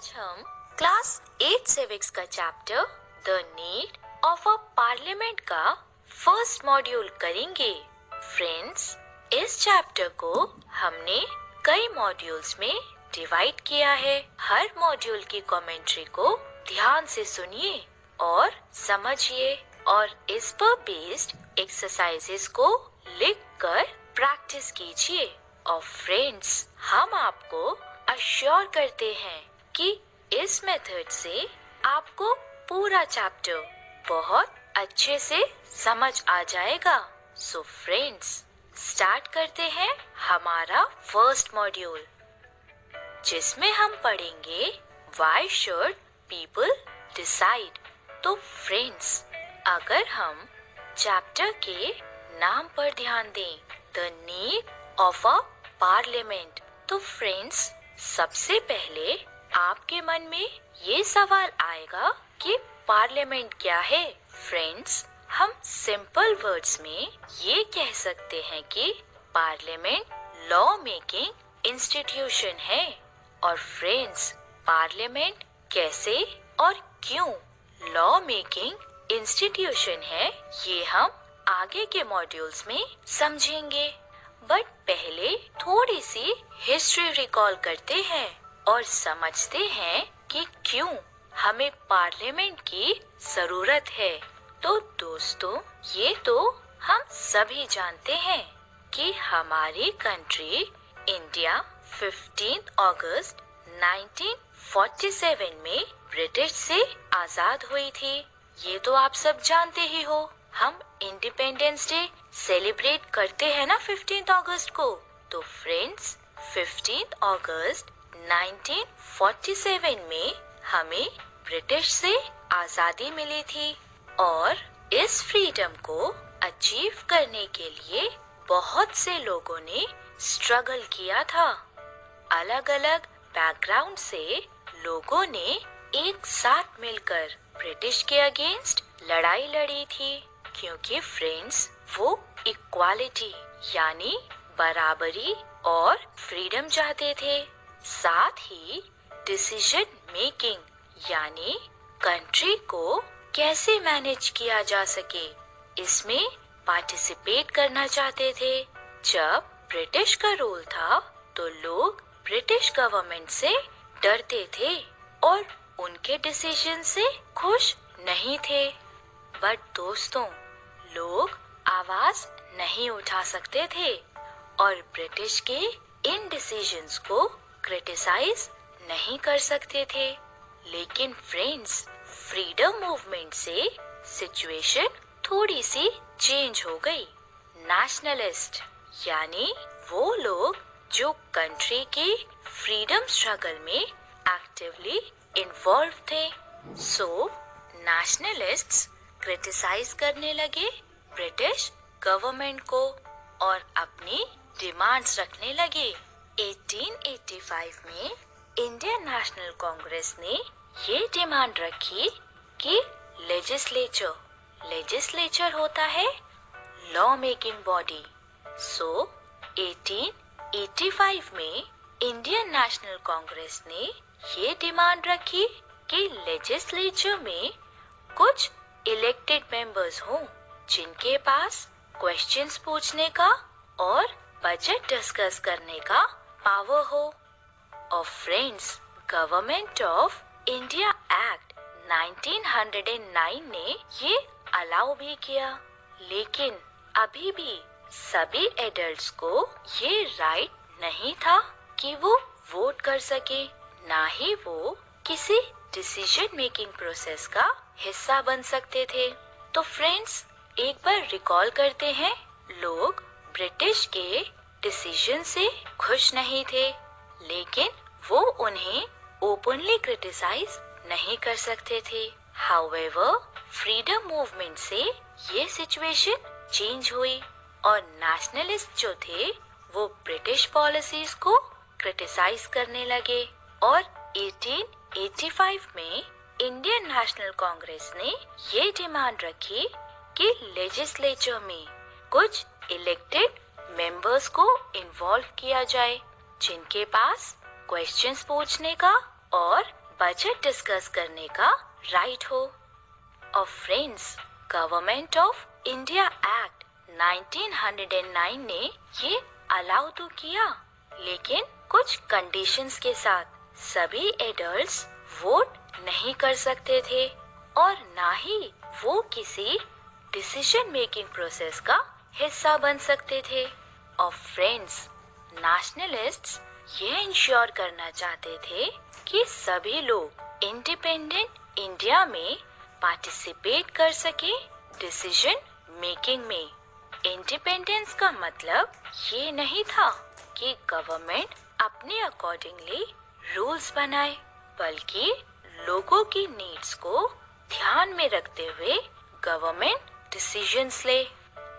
आज हम class 8 civics का chapter the need of a parliament का फर्स्ट मॉड्यूल करेंगे। फ्रेंड्स, इस चैप्टर को हमने कई मॉड्यूल्स में डिवाइड किया है। हर मॉड्यूल की कमेंट्री को ध्यान से सुनिए और समझिए और इस पर बेस्ड एक्सरसाइजेस को लिखकर प्रैक्टिस कीजिए। और फ्रेंड्स, हम आपको अश्योर करते हैं कि इस मेथड से आपको पूरा चैप्टर बहुत अच्छे से समझ आ जाएगा। सो फ्रेंड्स, स्टार्ट करते हैं हमारा फर्स्ट मॉड्यूल, जिसमें हम पढ़ेंगे व्हाई शुड पीपल डिसाइड। तो फ्रेंड्स, अगर हम चैप्टर के नाम पर ध्यान दें, the need of a parliament, तो फ्रेंड्स सबसे पहले आपके मन में ये सवाल आएगा कि पार्लियामेंट क्या है। फ्रेंड्स, हम सिंपल वर्ड्स में ये कह सकते हैं कि पार्लियामेंट लॉ मेकिंग इंस्टीट्यूशन है। और फ्रेंड्स, पार्लियामेंट कैसे और क्यों लॉ मेकिंग इंस्टीट्यूशन है, ये हम आगे के मॉड्यूल्स में समझेंगे। बट पहले थोड़ी सी हिस्ट्री रिकॉल करते हैं और समझते हैं कि क्यों हमें पार्लियामेंट की जरूरत है। तो दोस्तों, ये तो हम सभी जानते हैं कि हमारी कंट्री इंडिया 15 अगस्त 1947 में ब्रिटिश से आजाद हुई थी। ये तो आप सब जानते ही हो। हम इंडिपेंडेंस डे सेलिब्रेट करते हैं ना 15 अगस्त को। तो फ्रेंड्स, 15 अगस्त 1947 में हमें ब्रिटिश से आजादी मिली थी और इस फ्रीडम को अचीव करने के लिए बहुत से लोगों ने स्ट्रगल किया था। अलग अलग बैकग्राउंड से लोगों ने एक साथ मिलकर ब्रिटिश के अगेंस्ट लड़ाई लड़ी थी, क्योंकि फ्रेंड्स वो इक्वालिटी यानी बराबरी और फ्रीडम चाहते थे। साथ ही डिसीजन मेकिंग यानी कंट्री को कैसे मैनेज किया जा सके, इसमें पार्टिसिपेट करना चाहते थे। जब ब्रिटिश का रूल था तो लोग ब्रिटिश गवर्नमेंट से डरते थे और उनके डिसीजन से खुश नहीं थे। बट दोस्तों, लोग आवाज नहीं उठा सकते थे और ब्रिटिश के इन डिसीजंस को क्रिटिसाइज नहीं कर सकते थे। लेकिन फ्रेंड्स, फ्रीडम मूवमेंट से सिचुएशन थोड़ी सी चेंज हो गई। नेशनलिस्ट यानी वो लोग जो कंट्री के फ्रीडम स्ट्रगल में एक्टिवली इन्वॉल्व थे। सो नेशनलिस्ट्स क्रिटिसाइज करने लगे ब्रिटिश गवर्नमेंट को और अपनी डिमांड्स रखने लगे। 1885 में इंडियन नेशनल कांग्रेस ने ये डिमांड रखी कि लेजिस्लेचर होता है लॉ मेकिंग बॉडी। सो 1885 में इंडियन नेशनल कांग्रेस ने ये डिमांड रखी कि लेजिस्लेचर में कुछ इलेक्टेड मेंबर्स हों जिनके पास क्वेश्चंस पूछने का और बजट डिस्कस करने का पावर हो। और friends, government of India act 1909 ने ये अलाउ भी किया। लेकिन अभी भी सभी एडल्ट्स को ये राइट नहीं था कि वो वोट कर सके, ना ही वो किसी डिसीजन मेकिंग प्रोसेस का हिस्सा बन सकते थे। तो फ्रेंड्स, एक बार रिकॉल करते हैं, लोग ब्रिटिश के डिसीजन से खुश नहीं थे, लेकिन वो उन्हें ओपनली क्रिटिसाइज नहीं कर सकते थे। हाउएवर, फ्रीडम मूवमेंट से ये सिचुएशन चेंज हुई और नेशनलिस्ट जो थे वो ब्रिटिश पॉलिसीज को क्रिटिसाइज करने लगे और 1885 में इंडियन नेशनल कांग्रेस ने ये डिमांड रखी कि लेजिस्लेचर में कुछ इलेक्टेड मेंबर्स को इन्वॉल्व किया जाए जिनके पास क्वेश्चंस पूछने का और बजट डिस्कस करने का राइट हो। और friends, government of India act 1909 ने ये अलाउ तो किया, लेकिन कुछ कंडीशंस के साथ। सभी एडल्ट्स वोट नहीं कर सकते थे और ना ही वो किसी डिसीजन मेकिंग प्रोसेस का हिस्सा बन सकते थे। और फ्रेंड्स, नेशनलिस्ट्स ये इंश्योर करना चाहते थे कि सभी लोग इंडिपेंडेंट इंडिया में पार्टिसिपेट कर सके डिसीजन मेकिंग में। इंडिपेंडेंस का मतलब ये नहीं था कि गवर्नमेंट अपने अकॉर्डिंगली रूल्स बनाए, बल्कि लोगों की नीड्स को ध्यान में रखते हुए गवर्नमेंट डिसीजंस ले।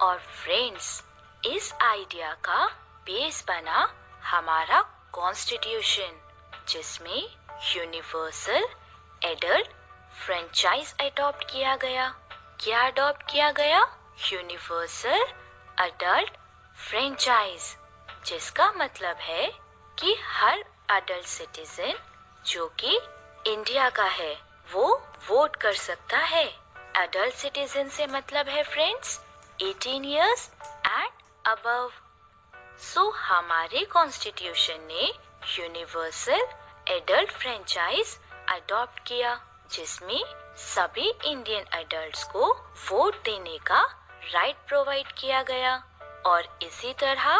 और फ्रेंड्स, इस आइडिया का बेस बना हमारा कॉन्स्टिट्यूशन, जिसमें यूनिवर्सल एडल्ट फ्रेंचाइज अडॉप्ट किया गया। क्या अडॉप्ट किया गया? यूनिवर्सल एडल्ट फ्रेंचाइज, जिसका मतलब है कि हर अडल्ट सिटीजन जो कि इंडिया का है वो वोट कर सकता है। एडल्ट सिटीजन से मतलब है फ्रेंड्स 18 इयर्स एंड अबव। सो हमारे कॉन्स्टिट्यूशन ने यूनिवर्सल एडल्ट फ्रेंचाइज अडॉप्ट किया, जिसमें सभी इंडियन एडल्ट्स को वोट देने का राइट प्रोवाइड किया गया। और इसी तरह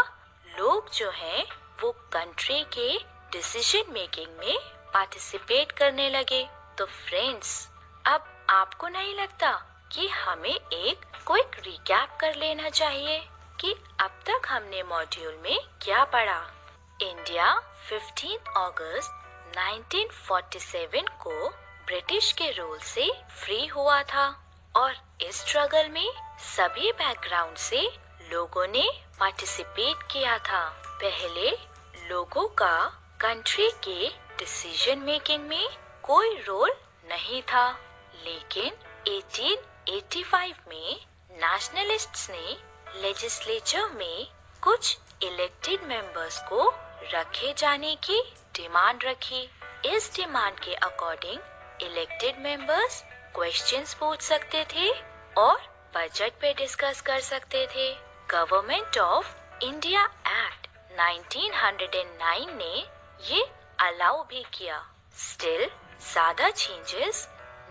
लोग जो हैं वो कंट्री के डिसीजन मेकिंग में पार्टिसिपेट करने लगे। तो फ्रेंड्स, अब आपको नहीं लगता कि हमें एक क्विक रिकैप कर लेना चाहिए कि अब तक हमने मॉड्यूल में क्या पढ़ा? इंडिया 15 अगस्त 1947 को ब्रिटिश के रूल से फ्री हुआ था और इस स्ट्रगल में सभी बैकग्राउंड से लोगों ने पार्टिसिपेट किया था। पहले लोगों का कंट्री के डिसीजन मेकिंग में कोई रोल नहीं था, लेकिन 1885 में नेशनलिस्ट्स ने लेजिस्लेचर में कुछ इलेक्टेड मेंबर्स को रखे जाने की डिमांड रखी। इस डिमांड के अकॉर्डिंग इलेक्टेड मेंबर्स क्वेश्चंस पूछ सकते थे और बजट पे डिस्कस कर सकते थे। गवर्नमेंट ऑफ इंडिया एक्ट 1909 ने ये अलाउ भी किया। स्टिल ज्यादा चेंजेस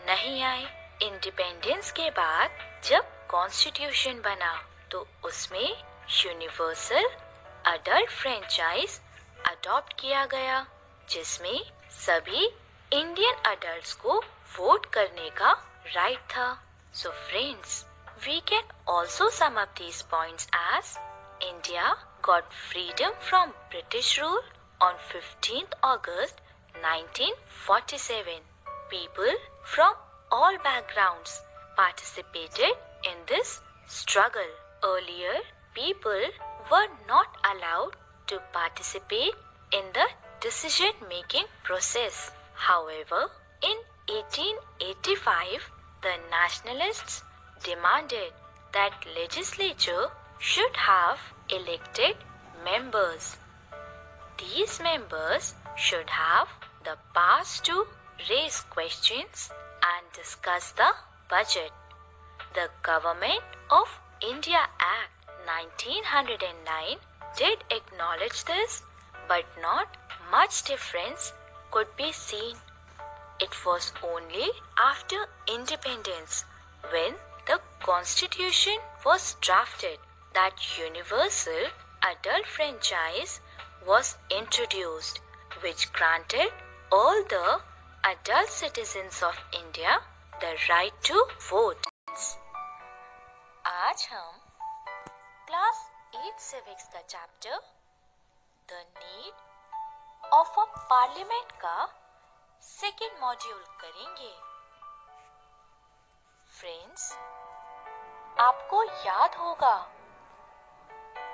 नहीं आए। इंडिपेंडेंस के बाद जब कॉन्स्टिट्यूशन बना तो उसमें यूनिवर्सल अडल्ट फ्रेंचाइज अडॉप्ट किया गया, जिसमें सभी इंडियन अडल्ट्स को वोट करने का राइट था। So friends, we can also sum up these points as India got freedom from British rule on 15th August 1947. People from all backgrounds participated in this struggle. Earlier, people were not allowed to participate in the decision-making process. However, in 1885, the nationalists demanded that legislature should have elected members. These members should have the powers to raise questions and discuss the budget. The Government of India Act 1909 did acknowledge this, but not much difference could be seen. It was only after independence, when the Constitution was drafted, that universal adult franchise was introduced, which granted all the adult citizens of India the right to vote. आज हम class 8 civics का chapter the need of a parliament का second module करेंगे। Friends, आपको याद होगा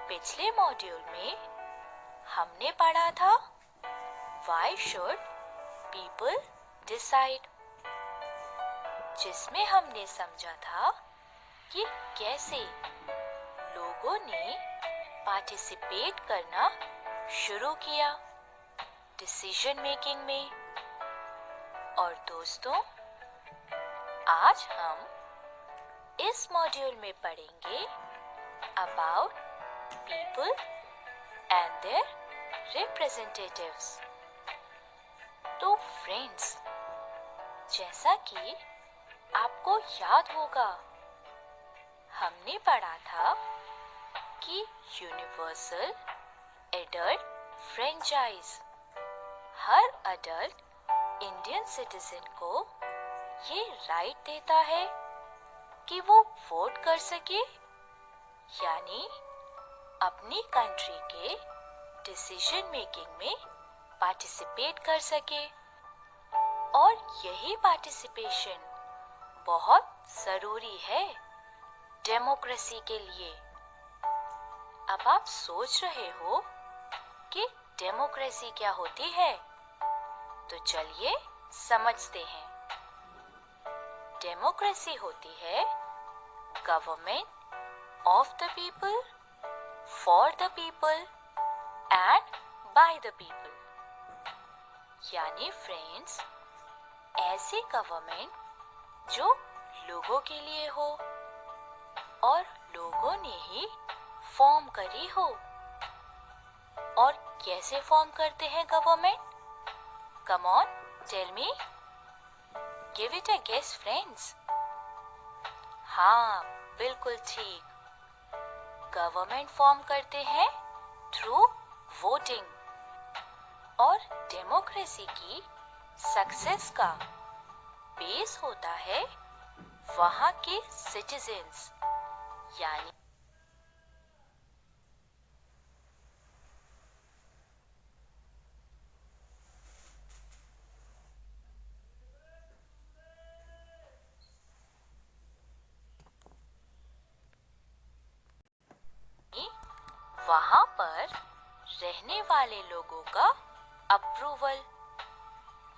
पिछले module में हमने पढ़ा था Why should people decide, जिसमें हमने समझा था कि कैसे लोगों ने पार्टिसिपेट करना शुरू किया डिसीजन मेकिंग में। और दोस्तों, आज हम इस मॉड्यूल में पढ़ेंगे about people and their representatives. तो फ्रेंड्स, जैसा कि आपको याद होगा, हमने पढ़ा था कि यूनिवर्सल एडल्ट फ्रेंचाइज हर अडल्ट इंडियन सिटीजन को ये राइट देता है कि वो वोट कर सके, यानी अपनी कंट्री के डिसीजन मेकिंग में पार्टिसिपेट कर सके। और यही पार्टिसिपेशन बहुत जरूरी है डेमोक्रेसी के लिए। अब आप सोच रहे हो कि डेमोक्रेसी क्या होती है, तो चलिए समझते हैं। डेमोक्रेसी होती है government of the people, for the people and by the people. यानी फ्रेंड्स, ऐसी गवर्नमेंट जो लोगों के लिए हो और लोगों ने ही फॉर्म करी हो। और कैसे फॉर्म करते हैं government? Come on, tell me, give it a guess friends. हाँ, बिल्कुल ठीक, गवर्नमेंट फॉर्म करते हैं थ्रू वोटिंग। और डेमोक्रेसी की सक्सेस का बेस होता है वहां के सिटीजन्स, यानी वहां पर रहने वाले लोगों का अप्रूवल,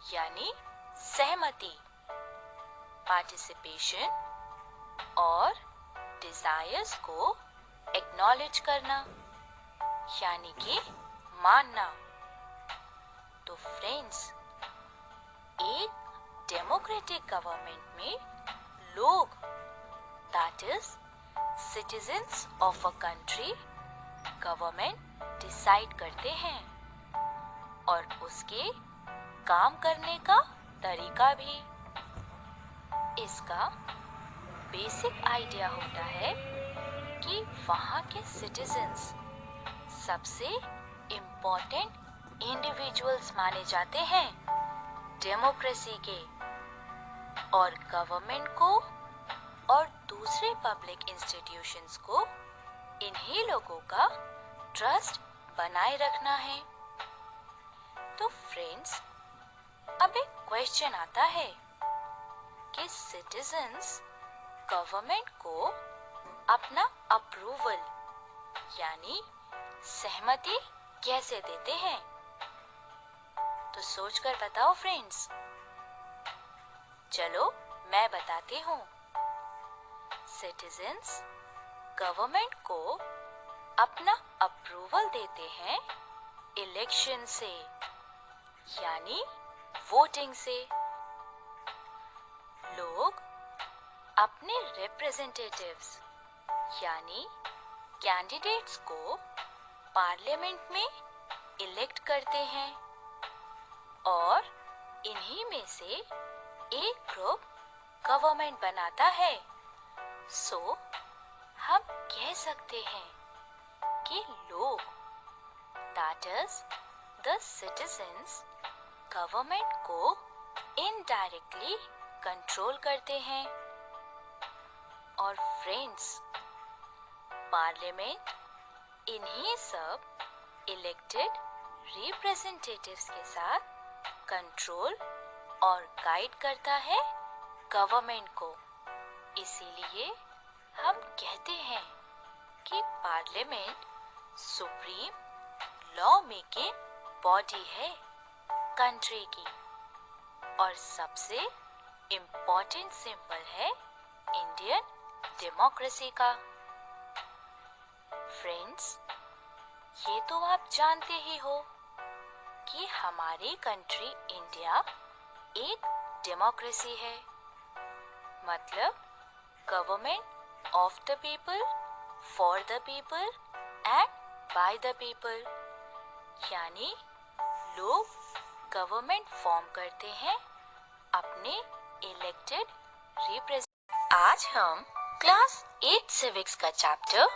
यानी सहमति, पार्टिसिपेशन और डिजायर्स को एक्नॉलेज करना, यानी कि मानना। तो फ्रेंड्स, एक डेमोक्रेटिक गवर्नमेंट में लोग, that is citizens of a country, government decide करते हैं और उसके काम करने का तरीका भी। इसका बेसिक आइडिया होता है कि वहां के सिटीजन्स सबसे इम्पोर्टेंट इंडिविजुअल्स माने जाते हैं डेमोक्रेसी के, और गवर्नमेंट को और दूसरे पब्लिक इंस्टीट्यूशंस को इन्हीं लोगों का ट्रस्ट बनाए रखना है। तो फ्रेंड्स, अब एक क्वेश्चन आता है कि सिटीजन्स गवर्नमेंट को अपना अप्रूवल यानी सहमति कैसे देते हैं? तो सोचकर बताओ फ्रेंड्स। चलो मैं बताती हूँ। सिटीजन्स गवर्नमेंट को अपना अप्रूवल देते हैं इलेक्शन से, यानी वोटिंग से। लोग अपने रिप्रेजेंटेटिव्स यानी कैंडिडेट्स को पार्लियामेंट में इलेक्ट करते हैं और इन्हीं में से एक ग्रुप गवर्नमेंट बनाता है। सो हम कह सकते हैं कि लोग, that is the citizens, government को इनडायरेक्टली कंट्रोल करते हैं। और फ्रेंड्स, पार्लियामेंट इन्हीं सब इलेक्टेड रिप्रेजेंटेटिव्स के साथ कंट्रोल और गाइड करता है गवर्नमेंट को। इसीलिए हम कहते हैं कि parliament supreme law making body है कंट्री की, और सबसे इम्पोर्टेंट सिंबल है इंडियन डेमोक्रेसी का। फ्रेंड्स, ये तो आप जानते ही हो कि हमारी कंट्री इंडिया एक डेमोक्रेसी है। मतलब government of the people, for the people and by the people. यानी लोग गवर्नमेंट फॉर्म करते हैं अपने इलेक्टेड रिप्रेजेंटेटिव। आज हम क्लास 8 सिविक्स का chapter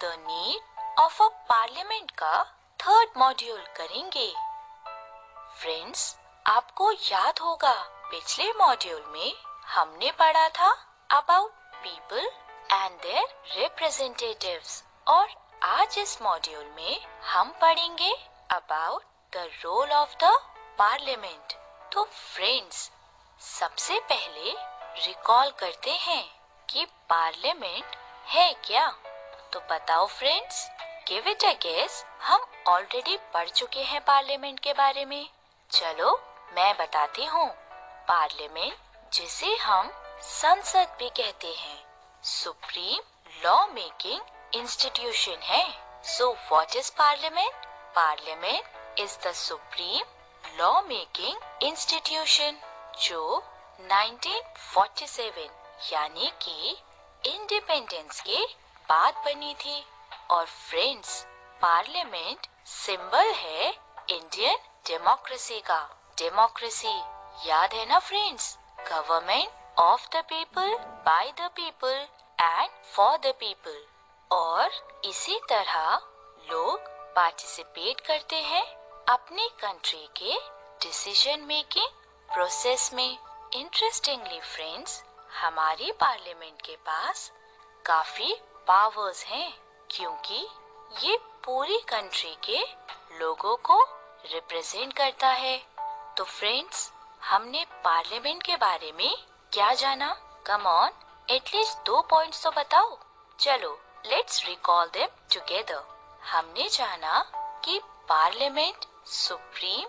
the need of a parliament का 3rd मॉड्यूल करेंगे। फ्रेंड्स, आपको याद होगा पिछले मॉड्यूल में हमने पढ़ा था about people and their representatives, और आज इस मॉड्यूल में हम पढ़ेंगे about the role of the parliament. तो फ्रेंड्स, सबसे पहले रिकॉल करते हैं कि पार्लियामेंट है क्या। तो बताओ friends, give it a guess. हम ऑलरेडी पढ़ चुके हैं पार्लियामेंट के बारे में। चलो मैं बताती हूँ। पार्लियामेंट, जिसे हम संसद भी कहते हैं, सुप्रीम लॉ मेकिंग इंस्टीट्यूशन है। So what is parliament? Parliament is the supreme law making institution जो 1947 यानी कि इंडिपेंडेंस के बाद बनी थी। और फ्रेंड्स, पार्लियामेंट सिंबल है इंडियन डेमोक्रेसी का। डेमोक्रेसी याद है ना friends? Government of the people, by the people and for the people. और इसी तरह लोग पार्टिसिपेट करते हैं अपने कंट्री के डिसीजन मेकिंग प्रोसेस में। इंटरेस्टिंगली फ्रेंड्स, हमारी पार्लियामेंट के पास काफी पावर्स हैं क्योंकि ये पूरी कंट्री के लोगों को रिप्रेजेंट करता है। तो फ्रेंड्स, हमने पार्लियामेंट के बारे में क्या जाना? कम ऑन, एटलीस्ट 2 पॉइंट्स तो बताओ। चलो लेट्स रिकॉल देम टुगेदर। हमने जाना कि parliament supreme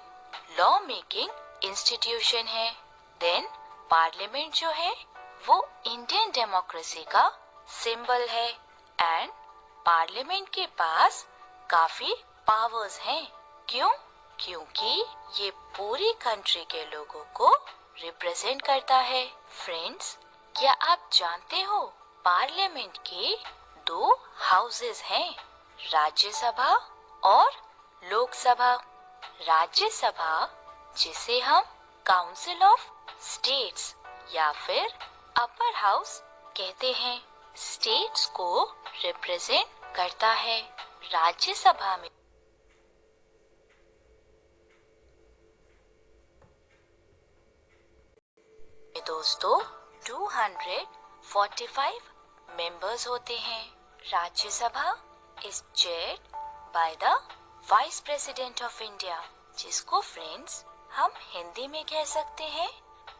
law making institution है। देन पार्लियामेंट जो है वो इंडियन डेमोक्रेसी का सिंबल है एंड पार्लियामेंट के पास काफी पावर्स हैं। क्यों? क्योंकि ये पूरी कंट्री के लोगों को रिप्रेजेंट करता है। फ्रेंड्स, क्या आप जानते हो पार्लियामेंट के 2 हाउसेस हैं, राज्यसभा और लोकसभा। राज्यसभा, जिसे हम काउंसिल ऑफ स्टेट्स या फिर अपर हाउस कहते हैं, स्टेट्स को रिप्रेजेंट करता है। राज्यसभा में दोस्तों 245 मेंबर्स होते हैं। Rajya Sabha is chaired by the vice president of India, जिसको फ्रेंड्स हम हिंदी में कह सकते हैं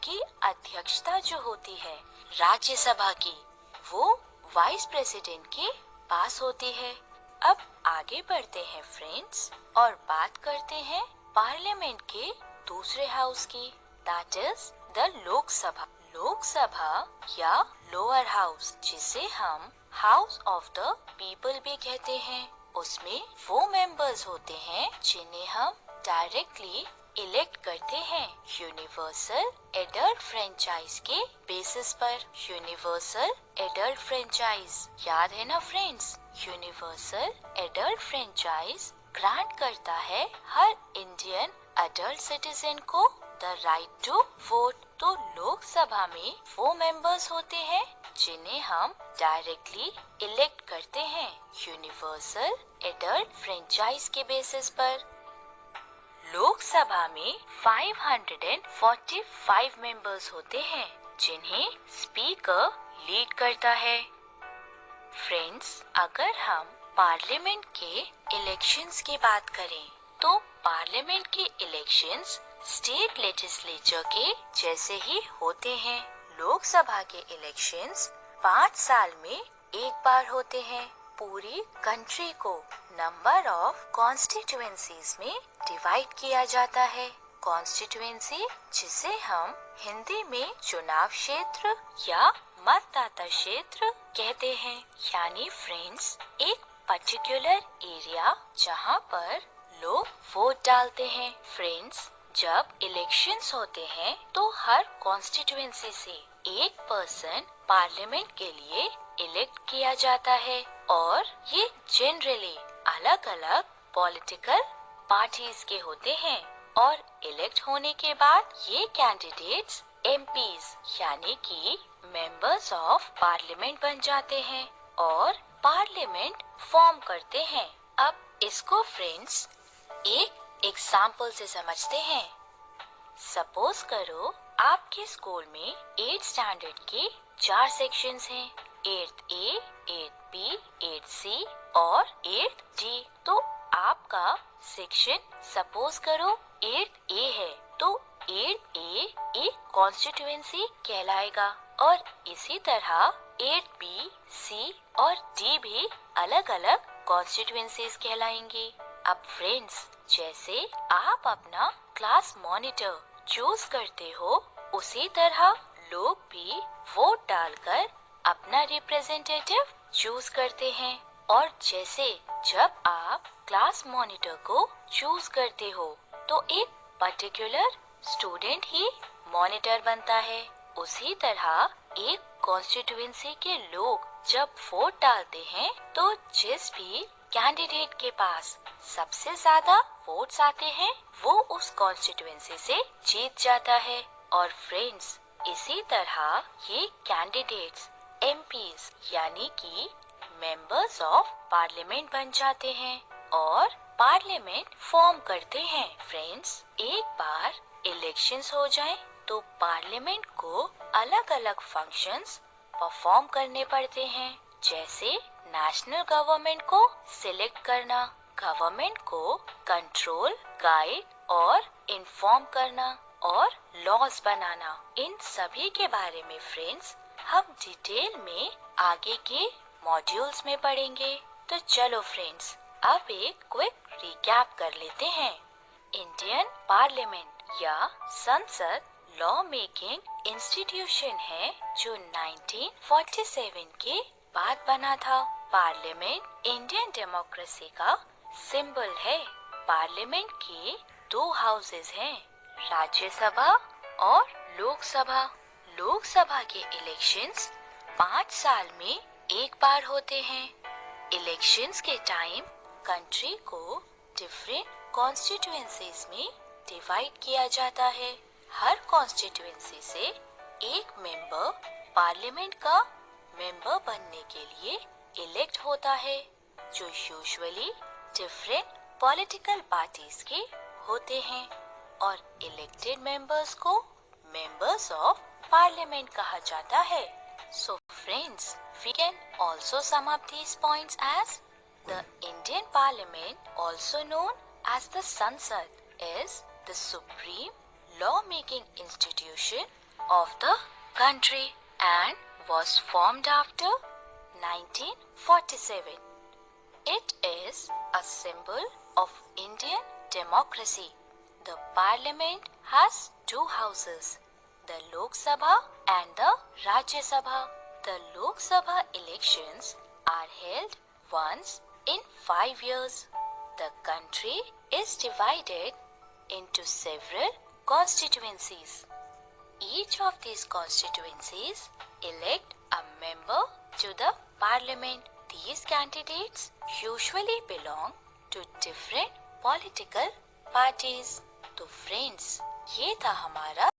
कि अध्यक्षता जो होती है राज्यसभा की, वो वाइस प्रेसिडेंट के पास होती है। अब आगे बढ़ते हैं फ्रेंड्स और बात करते हैं पार्लियामेंट के दूसरे हाउस की, that is the Lok Sabha. Lok Sabha या लोअर हाउस, जिसे हम हाउस ऑफ द पीपल भी कहते हैं, उसमें वो मेंबर्स होते हैं जिन्हें हम डायरेक्टली इलेक्ट करते हैं यूनिवर्सल एडल्ट फ्रेंचाइज के बेसिस पर। यूनिवर्सल एडल्ट फ्रेंचाइज याद है ना friends? Universal adult franchise grant करता है हर इंडियन अडल्ट सिटीजन को द राइट टू वोट। तो लोकसभा में वो मेंबर्स होते हैं जिन्हें हम डायरेक्टली इलेक्ट करते हैं यूनिवर्सल एडल्ट फ्रेंचाइज के बेसिस पर। लोकसभा में 545 मेंबर्स होते हैं जिन्हें स्पीकर लीड करता है। फ्रेंड्स, अगर हम पार्लियामेंट के इलेक्शंस की बात करें तो पार्लियामेंट के इलेक्शंस स्टेट लेजिस्लेचर के जैसे ही होते हैं। लोकसभा के इलेक्शंस 5 साल में एक बार होते हैं। पूरी कंट्री को नंबर ऑफ कॉन्स्टिट्यूएंसीज में डिवाइड किया जाता है। कॉन्स्टिट्यूएंसी, जिसे हम हिंदी में चुनाव क्षेत्र या मतदाता क्षेत्र कहते हैं, यानी फ्रेंड्स एक पर्टिकुलर एरिया जहां पर लोग वोट डालते हैं। फ्रेंड्स, जब इलेक्शंस होते हैं तो हर कॉन्स्टिट्यूएंसी से एक पर्सन पार्लियामेंट के लिए इलेक्ट किया जाता है और ये जनरली अलग अलग पॉलिटिकल पार्टीज के होते हैं और इलेक्ट होने के बाद ये कैंडिडेट्स एमपीज यानी कि मेंबर्स ऑफ पार्लियामेंट बन जाते हैं और पार्लियामेंट फॉर्म करते हैं। अब इसको फ्रेंड्स एक एग्जाम्पल से समझते हैं। सपोज करो आपके स्कूल में 8th स्टैंडर्ड के 4 सेक्शंस हैं, 8th A, 8th B, 8th C और 8th D। तो आपका सेक्शन सपोज करो 8th A है, तो 8th A एक कॉन्स्टिट्यूएंसी कहलाएगा और इसी तरह 8th B, C और D भी अलग अलग कॉन्स्टिट्यूएंसीज कहलाएंगे। अब फ्रेंड्स, जैसे आप अपना क्लास मॉनिटर चूज करते हो, उसी तरह लोग भी वोट डालकर अपना रिप्रेजेंटेटिव चूज करते हैं और जैसे जब आप क्लास मॉनिटर को चूज करते हो तो एक पर्टिकुलर स्टूडेंट ही मॉनिटर बनता है, उसी तरह एक कॉन्स्टिट्यूएंसी के लोग जब वोट डालते हैं तो जिस भी कैंडिडेट के पास सबसे ज्यादा वोट्स आते हैं वो उस कॉन्स्टिट्यूएंसी से जीत जाता है। और फ्रेंड्स, इसी तरह ये कैंडिडेट्स एमपीज यानी कि मेंबर्स ऑफ पार्लियामेंट बन जाते हैं और पार्लियामेंट फॉर्म करते हैं। फ्रेंड्स, एक बार इलेक्शंस हो जाए तो पार्लियामेंट को अलग अलग फंक्शंस परफॉर्म करने पड़ते हैं, जैसे नेशनल गवर्नमेंट को सिलेक्ट करना, गवर्नमेंट को कंट्रोल, गाइड और इन्फॉर्म करना और लॉज बनाना। इन सभी के बारे में फ्रेंड्स हम डिटेल में आगे के मॉड्यूल्स में पढ़ेंगे। तो चलो फ्रेंड्स, अब एक क्विक रिकैप कर लेते हैं। इंडियन पार्लियामेंट या संसद लॉ मेकिंग इंस्टीट्यूशन है जो 1947 के बाद बना था। पार्लियामेंट इंडियन डेमोक्रेसी का सिंबल है। पार्लियामेंट के 2 हाउसेस हैं, राज्यसभा और लोकसभा। लोकसभा के इलेक्शंस 5 साल में एक बार होते हैं। इलेक्शंस के टाइम कंट्री को डिफरेंट कॉन्स्टिट्यूएंसीज में डिवाइड किया जाता है। हर कॉन्स्टिट्यूएंसी से एक मेंबर पार्लियामेंट का मेंबर बनने के लिए इलेक्ट होता है, जो यूजुअली डिफरेंट पॉलिटिकल पार्टीज के होते हैं और इलेक्टेड मेंबर्स को मेंबर्स ऑफ पार्लियामेंट कहा जाता है। So friends, we can also sum up these points as the Indian Parliament, also known as the Sansad, is the supreme law-making institution of the country and was formed after 1947. It is a symbol of Indian democracy. The Parliament has 2 houses, the Lok Sabha and the Rajya Sabha. The Lok Sabha elections are held once in 5 years. The country is divided into several constituencies. Each of these constituencies elect a member to the Parliament. These candidates usually belong to different political parties. तो friends, ये था हमारा